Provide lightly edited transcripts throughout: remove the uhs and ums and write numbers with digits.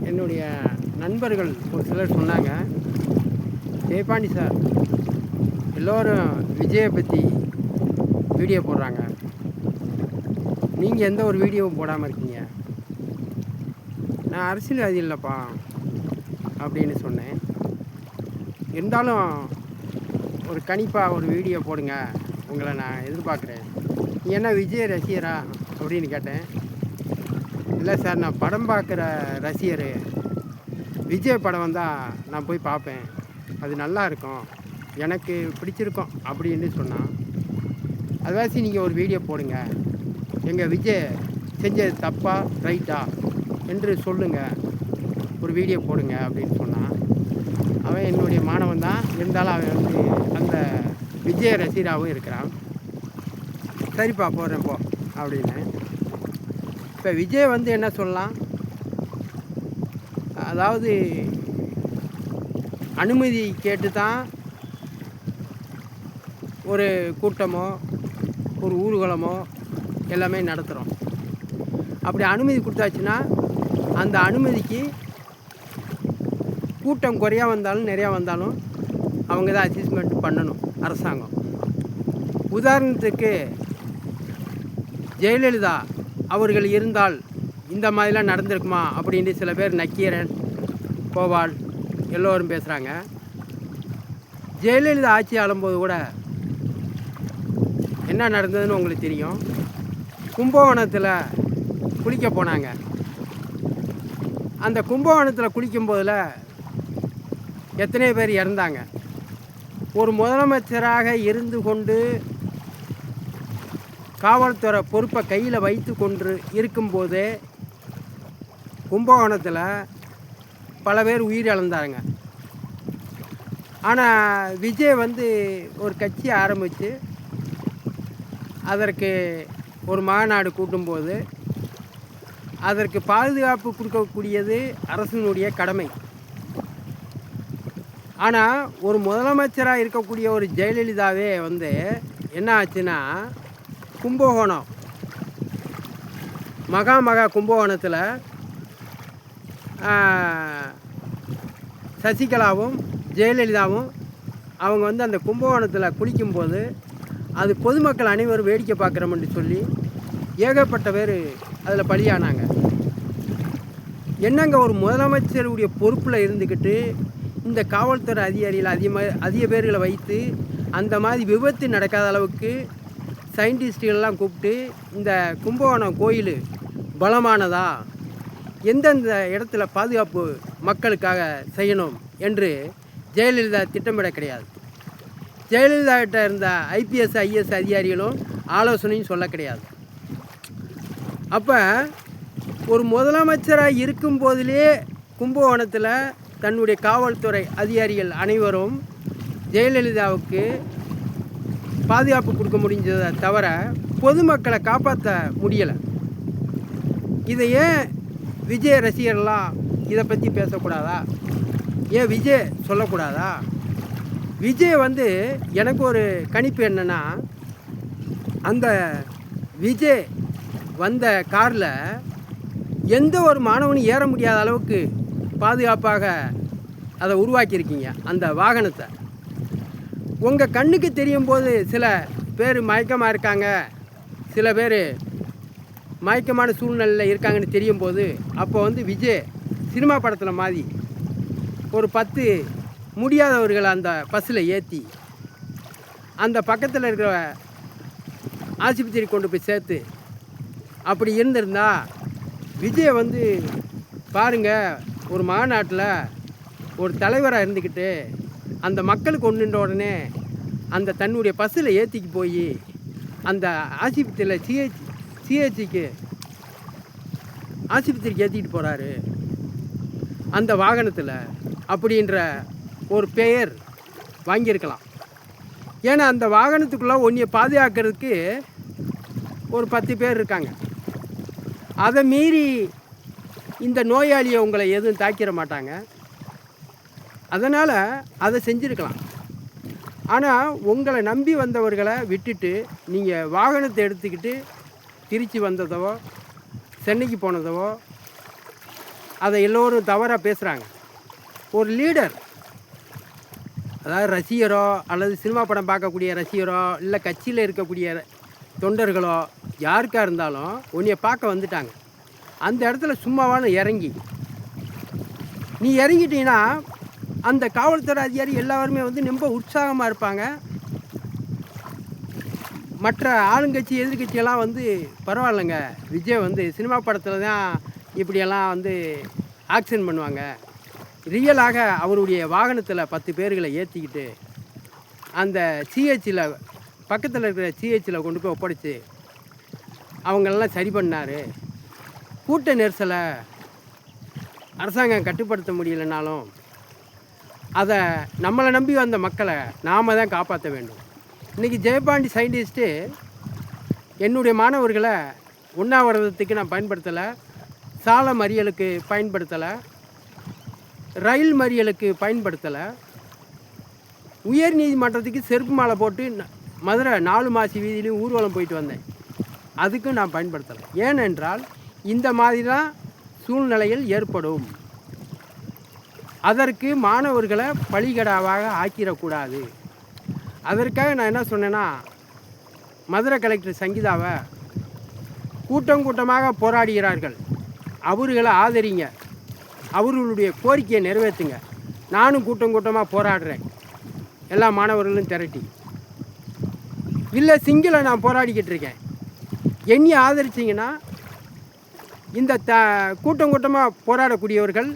என்னுடைய நண்பர்கள் ஒரு சிலர் சொன்னாங்க, ஜெயபாண்டி சார் எல்லோரும் விஜயை பற்றி வீடியோ போடுறாங்க, நீங்கள் எந்த ஒரு வீடியோவும் போடாமல் இருக்கீங்க. நான் அரசியல்வாதி இல்லைப்பா அப்படின்னு சொன்னேன். இருந்தாலும் ஒரு கணிப்பாக ஒரு வீடியோ போடுங்க, உங்களை நான் எதிர்பார்க்குறேன். நீ என்ன விஜய் ரசிகரா அப்படின்னு கேட்டேன். இல்லை சார், நான் படம் பார்க்குற ரசிகர். விஜய் படம் வந்தால் நான் போய் பார்ப்பேன், அது நல்லா இருக்கும், எனக்கு பிடிச்சிருக்கும் அப்படின்னு சொன்னான். அதுவாசி நீங்கள் ஒரு வீடியோ போடுங்க, எங்கள் விஜய் செஞ்சது தப்பா ரைட்டா என்று சொல்லுங்கள், ஒரு வீடியோ போடுங்க அப்படின்னு சொன்னான். அவன் என்னுடைய மாணவன் தான், இருந்தாலும் அவன் வந்து அந்த விஜய் ரசிகராகவும் இருக்கிறான். சரிப்பா போடுறேன் போ அப்படின்னு. இப்போ விஜய் வந்து என்ன சொல்லலாம், அதாவது அனுமதி கேட்டு தான் ஒரு கூட்டமோ ஒரு ஊர்வலமோ எல்லாமே நடத்துகிறோம். அப்படி அனுமதி கொடுத்தாச்சுன்னா அந்த அனுமதிக்கு கூட்டம் குறையா வந்தாலும் நிறையா வந்தாலும் அவங்க தான் அட்ஜஸ்ட்மெண்ட் பண்ணணும் அரசாங்கம். உதாரணத்துக்கு ஜெயலலிதா அவர்கள் இருந்தால் இந்த மாதிரிலாம் நடந்திருக்குமா அப்படின்ட்டு சில பேர் நக்கீரன், கோபால் எல்லோரும் பேசுகிறாங்க. ஜெயலலிதா ஆட்சி ஆளும்போது கூட என்ன நடந்ததுன்னு உங்களுக்கு தெரியும். கும்பகோணத்தில் குளிக்க போனாங்க. அந்த கும்பகோணத்தில் குளிக்கும்போதில் எத்தனை பேர் இறந்தாங்க. ஒரு முதலமைச்சராக இருந்து கொண்டு காவல்துறை பொறுப்பை கையில் வைத்து கொண்டு இருக்கும்போதே கும்பகோணத்தில் பல பேர் உயிரிழந்தாருங்க. ஆனால் விஜய் வந்து ஒரு கட்சி ஆரம்பித்து அதற்கு ஒரு மாநாடு கூட்டும்போது அதற்கு பாதுகாப்பு கொடுக்கக்கூடியது அரசினுடைய கடமை. ஆனால் ஒரு முதலமைச்சராக இருக்கக்கூடிய ஒரு ஜெயலலிதாவே வந்து என்ன ஆச்சுன்னா, கும்பகோணம் மகா கும்பகோணத்தில் சசிகலாவும் ஜெயலலிதாவும் அவங்க வந்து அந்த கும்பகோணத்தில் குளிக்கும்போது அது பொதுமக்கள் அனைவரும் வேடிக்கை பார்க்குறோம்னு சொல்லி ஏகப்பட்ட பேர் அதில் பலியானாங்க. என்னங்க, ஒரு முதலமைச்சருடைய பொறுப்பில் இருந்துக்கிட்டு இந்த காவல்துறை அதிகாரிகள் அதிக பேர்களை வைத்து அந்த மாதிரி விபத்து நடக்காத அளவுக்கு சயின்டிஸ்டுகள்லாம் கூப்பிட்டு இந்த கும்பகோணம் கோயில் பலமானதா, எந்தெந்த இடத்துல பாதுகாப்பு மக்களுக்காக செய்யணும் என்று ஜெயலலிதா திட்டமிட கிடையாது. ஜெயலலிதா கிட்ட இருந்த ஐபிஎஸ் ஐஏஎஸ் அதிகாரிகளும் ஆலோசனையும் சொல்ல கிடையாது. அப்போ ஒரு முதலமைச்சராக இருக்கும் போதிலே கும்பகோணத்தில் தன்னுடைய காவல்துறை அதிகாரிகள் அனைவரும் ஜெயலலிதாவுக்கு பாதுகாப்பு கொடுக்க முடிஞ்சதை தவிர பொதுமக்களை காப்பாற்ற முடியலை. இதை ஏன் விஜய் ரசிகர்லாம் இதை பற்றி பேசக்கூடாதா? ஏன் விஜய் சொல்லக்கூடாதா? விஜய் வந்து எனக்கு ஒரு கணிப்பு என்னென்னா, அந்த விஜய் வந்த காரில் எந்த ஒரு மாணவனும் ஏற முடியாத அளவுக்கு பாதுகாப்பாக அதை உருவாக்கியிருக்கீங்க. அந்த வாகனத்தை உங்கள் கண்ணுக்கு தெரியும் போது சில பேர் மயக்கமாக இருக்காங்க, சில பேர் மயக்கமான சூழ்நிலையில் இருக்காங்கன்னு தெரியும் போது அப்போ வந்து விஜய் சினிமா படத்தில் மாதிரி ஒரு 10 முடியாதவர்களை அந்த பஸ்ஸில் ஏற்றி அந்த பக்கத்தில் இருக்கிற ஆஸ்பத்திரி கொண்டு போய் சேர்த்து அப்படி இருந்திருந்தா விஜய் வந்து பாருங்கள், ஒரு மாநாட்டில் ஒரு தலைவராக இருந்துக்கிட்டு அந்த மக்களுக்கு ஒன்றுன்ற உடனே அந்த தன்னுடைய பஸ்ஸில் ஏற்றிக்கு போய் அந்த ஆஸ்பத்திரியில் சிஹெச்சிக்கு ஆஸ்பத்திரிக்கு ஏற்றிக்கிட்டு போகிறாரு அந்த வாகனத்தில் அப்படின்ற ஒரு பெயர் வாங்கியிருக்கலாம். ஏன்னா அந்த வாகனத்துக்குள்ளே ஒன்றைய பாதுகாக்கிறதுக்கு ஒரு 10 பேர் இருக்காங்க. அதை மீறி இந்த நோயாளியை உங்களை எதுவும் தாக்கிட மாட்டாங்க. அதனால் அதை செஞ்சுருக்கலாம். ஆனால் உங்களை நம்பி வந்தவர்களை விட்டுட்டு நீங்கள் வாகனத்தை எடுத்துக்கிட்டு திருச்சி வந்ததவோ சென்னைக்கு போனதவோ அதை எல்லோரும் தவறாக பேசுகிறாங்க. ஒரு லீடர், அதாவது ரசிகரோ அல்லது சினிமா படம் பார்க்கக்கூடிய ரசிகரோ இல்லை கட்சியில் இருக்கக்கூடிய தொண்டர்களோ யாருக்காக இருந்தாலும் உன்னைய பார்க்க வந்துட்டாங்க. அந்த இடத்துல சும்மாவான இறங்கி நீ இறங்கிட்டீங்கன்னா அந்த காவல்துறை அதிகாரி எல்லாருமே வந்து ரொம்ப உற்சாகமாக இருப்பாங்க. மற்ற ஆளுங்கட்சி எதிர்கட்சியெல்லாம் வந்து பரவாயில்லைங்க, விஜய் வந்து சினிமா படத்தில் தான் இப்படியெல்லாம் வந்து ஆக்ஷன் பண்ணுவாங்க, ரியலாக அவருடைய வாகனத்தில் 10 பேர்களை ஏற்றிக்கிட்டு அந்த சிஹெச்சில் பக்கத்தில் இருக்கிற சிஹெச்சில் கொண்டு போய் ஒப்படைச்சி அவங்களெல்லாம் சரி பண்ணார். கூட்ட நெரிசலை அரசாங்கம் கட்டுப்படுத்த முடியலைனாலும் அதை நம்மளை நம்பி வந்த மக்களை நாம் தான் காப்பாற்ற வேண்டும். இன்றைக்கி ஜெயபாண்டி சயின்டிஸ்ட்டு என்னுடைய மாணவர்களை உண்ணாவிரதத்துக்கு நான் பயன்படுத்தலை, சாலை மறியலுக்கு பயன்படுத்தலை, ரயில் மறியலுக்கு பயன்படுத்தலை, உயர் நீதிமன்றத்துக்கு செருப்பு மாலை போட்டு மதுரை 4 மாசி வீதியிலையும் ஊர்வலம் போயிட்டு வந்தேன். அதுக்கும் நான் பயன்படுத்தலை. ஏனென்றால் இந்த மாதிரி தான் சூழ்நிலையில் ஏற்படும். அதற்கு மாணவர்களை பலிகடாவாக ஆக்கிடக்கூடாது. அதற்காக நான் என்ன சொன்னேன்னா, மதுரை கலெக்டர் சங்கீதாவை கூட்டம் கூட்டமாக போராடுகிறார்கள், அவர்களை ஆதரிங்க, அவர்களுடைய கோரிக்கையை நிறைவேற்றுங்க. நானும் கூட்டம் கூட்டமாக போராடுறேன், எல்லா மாணவர்களும் திரட்டி. இல்லை சிங்கிளை நான் போராடிக்கிட்டு இருக்கேன், என்னை ஆதரிச்சிங்கன்னா இந்த கூட்டம் கூட்டமாக போராடக்கூடியவர்கள்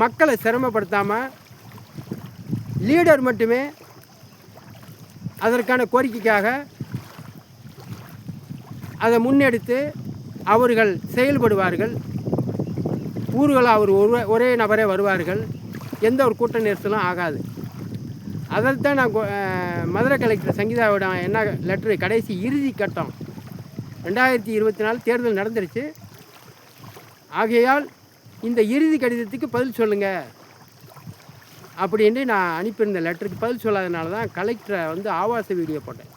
மக்களை சிரமப்படுத்தாமல் லீடர் மட்டுமே அதற்கான கோரிக்கைக்காக அதை முன்னெடுத்து அவர்கள் செயல்படுவார்கள். ஊர்களில் அவர் ஒரே நபரே வருவார்கள், எந்த ஒரு கூட்ட நெரிசலும் ஆகாது. அதைத்தான் நான் மதுரை கலெக்டர் சங்கீதாவோட என்ன லெட்ரு கடைசி இறுதி கட்டம் 2024 தேர்தல் நடந்துருச்சு. ஆகையால் இந்த இறுதி கடிதத்துக்கு பதில் சொல்லுங்கள் அப்படின்னு நான் அனுப்பியிருந்த லெட்டருக்கு பதில் சொல்லாதனால தான் கலெக்டரை வந்து ஆபாச வீடியோ போட்டேன்.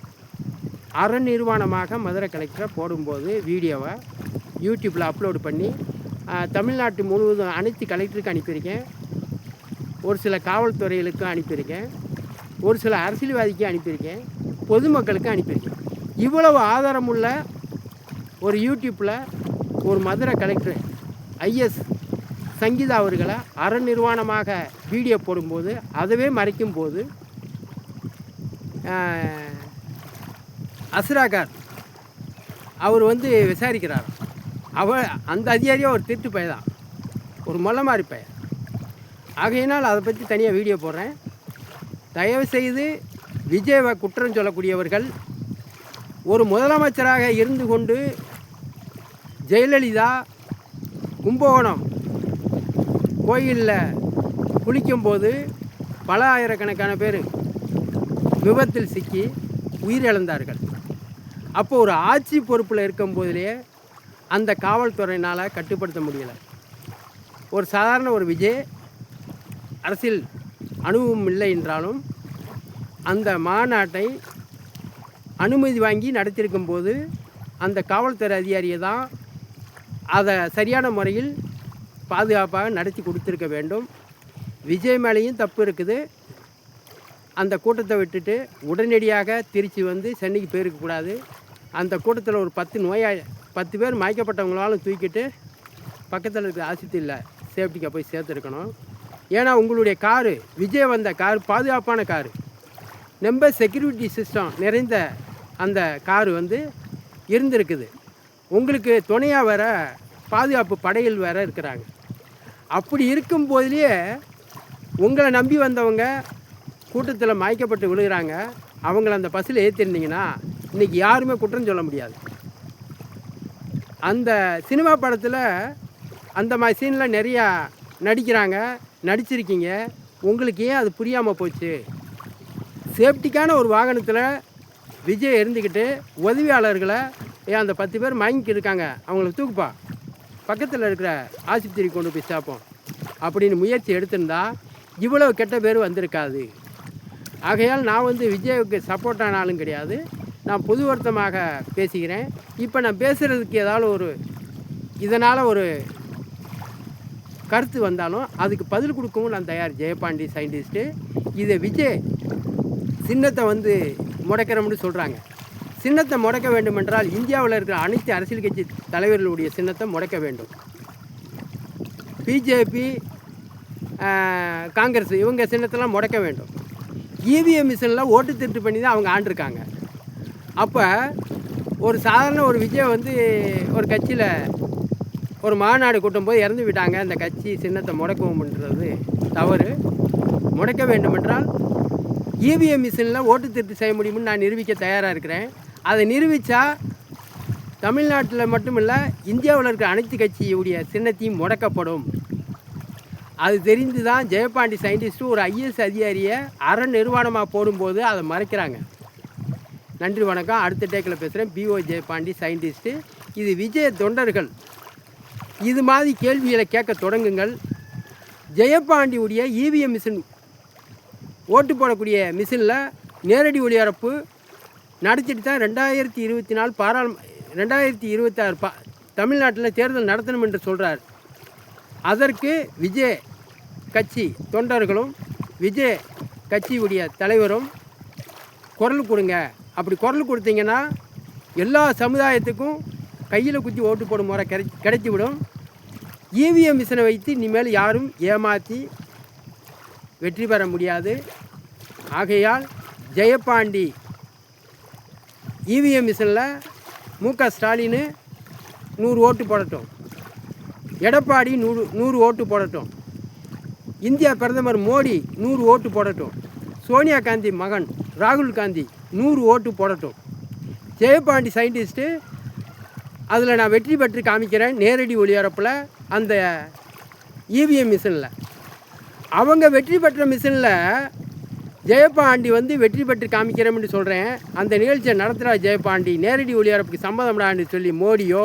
அரை நிர்வாணமாக மதுரை கலெக்டரை போடும்போது வீடியோவை யூடியூப்பில் அப்லோடு பண்ணி தமிழ்நாட்டு முழுவதும் அனைத்து கலெக்டருக்கு அனுப்பியிருக்கேன், ஒரு சில காவல்துறைகளுக்கும் அனுப்பியிருக்கேன், ஒரு சில அரசியல்வாதிக்கு அனுப்பியிருக்கேன், பொதுமக்களுக்கு அனுப்பியிருக்கேன். இவ்வளவு ஆதாரமுள்ள ஒரு யூடியூப்பில் ஒரு மதுரை கலெக்டர் ஐஎஸ் சங்கீதா அவர்களை அரை நிர்வாணமாக வீடியோ போடும்போது அதவே மறைக்கும் போது அஸ்ராகார் அவர் வந்து விசாரிக்கிறார். அந்த அதிகாரியாக ஒரு திருட்டு பையன் தான், ஒரு மொல்ல மாதிரி பையன். ஆகையினால் அதை பற்றி தனியாக வீடியோ போடுறேன். தயவுசெய்து விஜயை குற்றம் சொல்லக்கூடியவர்கள், ஒரு முதலமைச்சராக இருந்து கொண்டு ஜெயலலிதா கும்பகோணம் கோயிலில் குளிக்கும்போது பல ஆயிரக்கணக்கான பேர் விபத்தில் சிக்கி உயிரிழந்தார்கள். அப்போ ஒரு ஆட்சி பொறுப்பில் இருக்கும் போதிலே அந்த காவல்துறையினால் கட்டுப்படுத்த முடியலை. ஒரு சாதாரண ஒரு விஜய் அரசியல் அனுபவம் இல்லை என்றாலும் அந்த மாநாட்டை அனுமதி வாங்கி நடத்தியிருக்கும் போது அந்த காவல்துறை அதிகாரியை தான் அதை சரியான முறையில் பாதுகாப்பாக நடத்தி கொடுத்துருக்க வேண்டும். விஜய் மேலேயும் தப்பு இருக்குது. அந்த கூட்டத்தை விட்டுட்டு உடனடியாக திருச்சி வந்து சென்னைக்கு போயிருக்கக்கூடாது. அந்த கூட்டத்தில் ஒரு 10 பேர் மயக்கப்பட்டவங்களாலும் தூக்கிட்டு பக்கத்தில் இருக்கிற ஆஸ்பத்திரியில் சேஃப்டிக்காக போய் சேர்த்துருக்கணும். ஏன்னா உங்களுடைய காரு, விஜய் வந்த கார் பாதுகாப்பான காரு, ரொம்ப செக்யூரிட்டி சிஸ்டம் நிறைந்த அந்த காரு வந்து இருந்திருக்குது. உங்களுக்கு துணையாக வேற பாதுகாப்பு படையில் வேற இருக்கிறாங்க. அப்படி இருக்கும் போதிலேயே உங்களை நம்பி வந்தவங்க கூட்டத்தில் மயக்கப்பட்டு விழுகிறாங்க. அவங்கள அந்த பஸ்ஸில் ஏற்றிருந்தீங்கன்னா இன்றைக்கி யாருமே குற்றம் சொல்ல முடியாது. அந்த சினிமா படத்தில் அந்த மாதிரி சீனில் நிறையா நடிக்கிறாங்க, நடிச்சிருக்கீங்க. உங்களுக்கு ஏன் அது புரியாமல் போச்சு? சேஃப்டிக்கான ஒரு வாகனத்தில் விஜய் இருந்துக்கிட்டு உதவியாளர்களை ஏன் அந்த 10 பேர் மயங்கி இருக்காங்க, அவங்கள தூக்குப்பா, பக்கத்தில் இருக்கிற ஆஸ்பத்திரி கொண்டு போய் சேர்ப்போம் அப்படின்னு முயற்சி எடுத்திருந்தா இவ்வளோ கெட்ட பேர் வந்திருக்காது. ஆகையால் நான் வந்து விஜய்க்கு சப்போர்ட்டான ஆளும் கிடையாது. நான் பொது வருத்தமாக பேசுகிறேன். இப்போ நான் பேசுகிறதுக்கு ஏதாவது ஒரு இதனால் ஒரு கருத்து வந்தாலும் அதுக்கு பதில் கொடுக்கவும் நான் தயார். ஜெயபாண்டி சயின்டிஸ்ட்டு இதை விஜய் சின்னத்தை வந்து முடக்கிறோம்னு சொல்கிறாங்க. சின்னத்தை முடக்க வேண்டுமென்றால் இந்தியாவில் இருக்கிற அனைத்து அரசியல் கட்சி தலைவர்களுடைய சின்னத்தை முடக்க வேண்டும். பிஜேபி, காங்கிரஸ் இவங்க சின்னத்தெல்லாம் முடக்க வேண்டும். இவிஎம் மிஷினில் ஓட்டு திருட்டு பண்ணி தான் அவங்க ஆண்டிருக்காங்க. அப்போ ஒரு சாதாரண ஒரு விஜய் வந்து ஒரு கட்சியில் ஒரு மாநாடு கூட்டும் போது இறந்து விட்டாங்க, அந்த கட்சி சின்னத்தை முடக்குவோம்ன்றது தவறு. முடக்க வேண்டுமென்றால் இவிஎம் மிஷினில் ஓட்டு திருட்டு செய்ய முடியும்னு நான் நிரூபிக்க தயாராக இருக்கிறேன். அதை நிரூபித்தா தமிழ்நாட்டில் மட்டும் இல்லை, இந்தியாவில் இருக்கிற அனைத்து கட்சியுடைய சின்னத்தையும் முடக்கப்படும். அது தெரிந்து தான் ஜெயபாண்டி சயின்டிஸ்ட்டு ஒரு ஐஏஎஸ் அதிகாரியை நிர்வாணமாக போடும்போது அதை மறைக்கிறாங்க. நன்றி, வணக்கம். அடுத்த டேக்கில் பேசுகிறேன். பிஓ ஜெயபாண்டி சயின்டிஸ்ட்டு. இது விஜய தொண்டர்கள் இது மாதிரி கேள்விகளை கேட்க தொடங்குங்கள். ஜெயபாண்டியுடைய இவிஎம் மிஷின் ஓட்டு போடக்கூடிய மிஷினில் நேரடி ஒளிபரப்பு நடத்திட்டு தான் 2024 2026 தமிழ்நாட்டில் தேர்தல் நடத்தணும் என்று சொல்கிறார். அதற்கு விஜய் கட்சி தொண்டர்களும் விஜய் கட்சியுடைய தலைவரும் குரல் கொடுங்க. அப்படி குரல் கொடுத்தீங்கன்னா எல்லா சமுதாயத்துக்கும் கையில் குத்தி ஓட்டு போடும் முறை கிடைச்சிவிடும். இவிஎம் மிஷினை வைத்து இனிமேல் யாரும் ஏமாற்றி வெற்றி பெற முடியாது. ஆகையால் ஜெயபாண்டி இவிஎம் மிஷினில் முக ஸ்டாலின் 100 ஓட்டு போடட்டும், எடப்பாடி 100 ஓட்டு போடட்டும், இந்தியா பிரதமர் மோடி 100 ஓட்டு போடட்டும், சோனியா காந்தி மகன் ராகுல் காந்தி 100 ஓட்டு போடட்டும். ஜெயபாண்டி சயின்டிஸ்ட்டு அதில் நான் வெற்றி பெற்று காமிக்கிறேன். நேரடி ஒளிபரப்பில் அந்த இவிஎம் மிஷினில் அவங்க வெற்றி பெற்ற மிஷினில் ஜெயபாண்டி வந்து வெற்றி பெற்று காமிக்கிறேன்னு சொல்கிறேன். அந்த நிகழ்ச்சியை நடத்துகிறார் ஜெயபாண்டி. நேரடி ஒளிபரப்புக்கு சம்மதம்டான்னு சொல்லி மோடியோ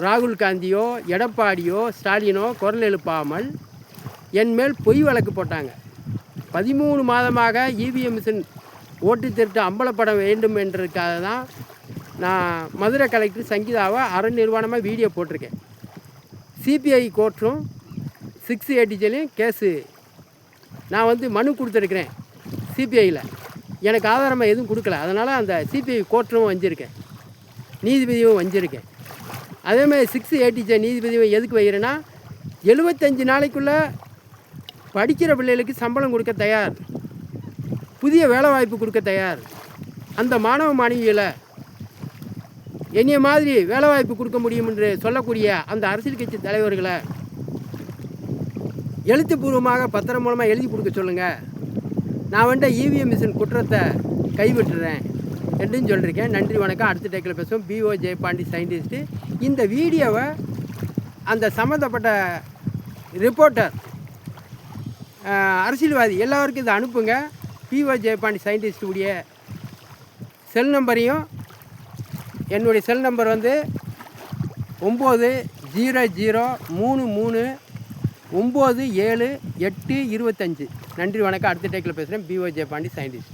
ராகுல் காந்தியோ எடப்பாடியோ ஸ்டாலினோ குரல் எழுப்பாமல் என் மேல் பொய் வழக்கு போட்டாங்க. 13 மாதமாக இவிஎம் மிஷின் ஓட்டு திருட்டு அம்பலப்பட வேண்டும் என்றதுக்காக தான் நான் மதுரை கலெக்டர் சங்கீதாவை நிர்வாணமாக வீடியோ போட்டிருக்கேன். சிபிஐ கோர்ட்டும் 680 கேஸு நான் வந்து மனு கொடுத்துருக்குறேன் சிபிஐயில். எனக்கு ஆதாரமாக எதுவும் கொடுக்கல. அதனால் அந்த சிபிஐ கோர்ட்டும் வஞ்சிருக்கேன், நீதிபதியும் வஞ்சிருக்கேன். அதேமாதிரி 680 நீதிபதியும் எதுக்கு வைக்கிறேன்னா 75 நாளைக்குள்ளே படிக்கிற பிள்ளைகளுக்கு சம்பளம் கொடுக்க தயார், புதிய வேலைவாய்ப்பு கொடுக்க தயார். அந்த மாணவ மாணவிகளை என்னைய மாதிரி வேலைவாய்ப்பு கொடுக்க முடியும் என்று சொல்லக்கூடிய அந்த அரசியல் கட்சி தலைவர்களை எழுத்துப்பூர்வமாக பத்திரம் மூலமாக எழுதி கொடுக்க சொல்லுங்கள். நான் வந்து இவிஎம் மிஷின் குற்றத்தை கைவிட்டுறேன் என்றும் சொல்லியிருக்கேன். நன்றி, வணக்கம். அடுத்த டேக்கில் பேசுவோம். பிஓ ஜெயபாண்டி சயின்டிஸ்ட்டு. இந்த வீடியோவை அந்த சம்மந்தப்பட்ட ரிப்போர்ட்டர், அரசியல்வாதி எல்லாருக்கும் இதை அனுப்புங்க. பிஓ ஜெயபாண்டி சயின்டிஸ்டுடைய செல் நம்பரையும், என்னுடைய செல் நம்பர் வந்து 9003397825. நன்றி, வணக்கம். அடுத்த டேக்கில் பேசுகிறேன். பிஓ ஜெயபாண்டி சயின்டிஸ்ட்.